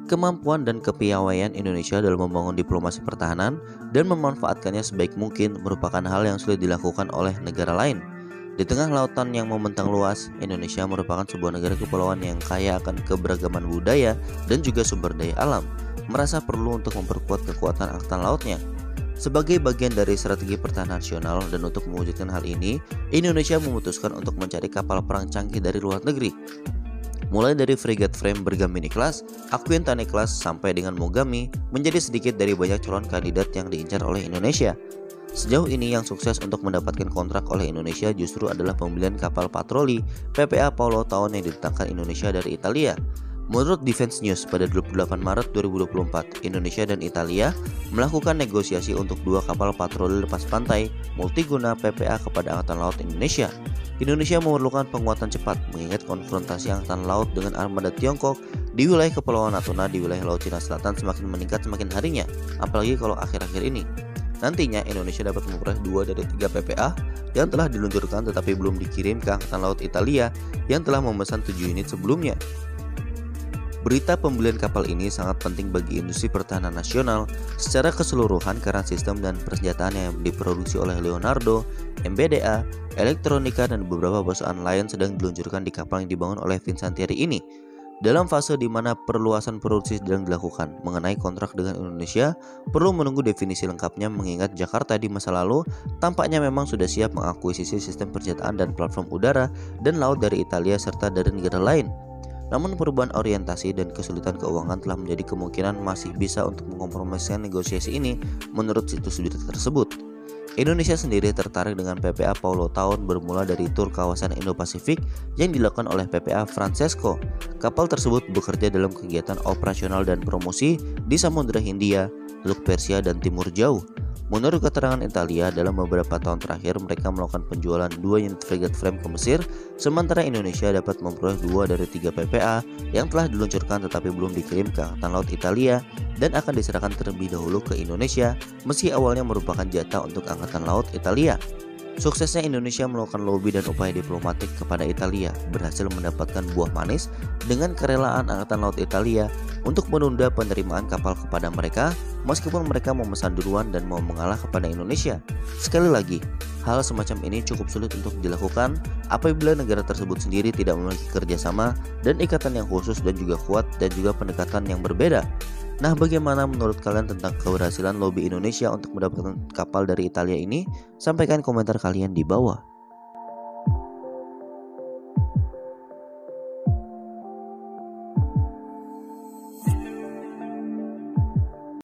Kemampuan dan kepiawaian Indonesia dalam membangun diplomasi pertahanan dan memanfaatkannya sebaik mungkin merupakan hal yang sulit dilakukan oleh negara lain. Di tengah lautan yang membentang luas, Indonesia merupakan sebuah negara kepulauan yang kaya akan keberagaman budaya dan juga sumber daya alam, merasa perlu untuk memperkuat kekuatan angkatan lautnya. Sebagai bagian dari strategi pertahanan nasional dan untuk mewujudkan hal ini, Indonesia memutuskan untuk mencari kapal perang canggih dari luar negeri. Mulai dari frigate frame Bergamini class, Aquintane class, sampai dengan Mogami, menjadi sedikit dari banyak calon kandidat yang diincar oleh Indonesia. Sejauh ini yang sukses untuk mendapatkan kontrak oleh Indonesia justru adalah pembelian kapal patroli PPA Paulo Taon yang didatangkan Indonesia dari Italia. Menurut Defense News, pada 28 Maret 2024, Indonesia dan Italia melakukan negosiasi untuk dua kapal patroli lepas pantai multiguna PPA kepada Angkatan Laut Indonesia. Indonesia memerlukan penguatan cepat mengingat konfrontasi Angkatan Laut dengan armada Tiongkok di wilayah Kepulauan Natuna di wilayah Laut Cina Selatan semakin meningkat semakin harinya, apalagi kalau akhir-akhir ini. Nantinya Indonesia dapat memperoleh 2 dari 3 PPA yang telah diluncurkan tetapi belum dikirim ke Angkatan Laut Italia yang telah memesan 7 unit sebelumnya. Berita pembelian kapal ini sangat penting bagi industri pertahanan nasional secara keseluruhan karena sistem dan persenjataan yang diproduksi oleh Leonardo, MBDA, Elektronika, dan beberapa perusahaan lain sedang diluncurkan di kapal yang dibangun oleh Fincantieri ini. Dalam fase di mana perluasan produksi sedang dilakukan, mengenai kontrak dengan Indonesia perlu menunggu definisi lengkapnya mengingat Jakarta di masa lalu tampaknya memang sudah siap mengakuisisi sistem persenjataan dan platform udara dan laut dari Italia serta dari negara lain. Namun perubahan orientasi dan kesulitan keuangan telah menjadi kemungkinan masih bisa untuk mengkompromikan negosiasi ini menurut situs berita tersebut. Indonesia sendiri tertarik dengan PPA Paulo Taon bermula dari tur kawasan Indo-Pasifik yang dilakukan oleh PPA Francesco. Kapal tersebut bekerja dalam kegiatan operasional dan promosi di Samudra Hindia, Teluk Persia, dan Timur Jauh. Menurut keterangan Italia, dalam beberapa tahun terakhir mereka melakukan penjualan 2 unit frigate frame ke Mesir, sementara Indonesia dapat memperoleh 2 dari 3 PPA yang telah diluncurkan tetapi belum dikirim ke Angkatan Laut Italia dan akan diserahkan terlebih dahulu ke Indonesia meski awalnya merupakan jatah untuk Angkatan Laut Italia. Suksesnya Indonesia melakukan lobby dan upaya diplomatik kepada Italia berhasil mendapatkan buah manis dengan kerelaan Angkatan Laut Italia untuk menunda penerimaan kapal kepada mereka meskipun mereka memesan duluan dan mau mengalah kepada Indonesia. Sekali lagi, hal semacam ini cukup sulit untuk dilakukan apabila negara tersebut sendiri tidak memiliki kerjasama dan ikatan yang khusus dan juga kuat dan juga pendekatan yang berbeda. Nah, bagaimana menurut kalian tentang keberhasilan lobby Indonesia untuk mendapatkan kapal dari Italia ini? Sampaikan komentar kalian di bawah.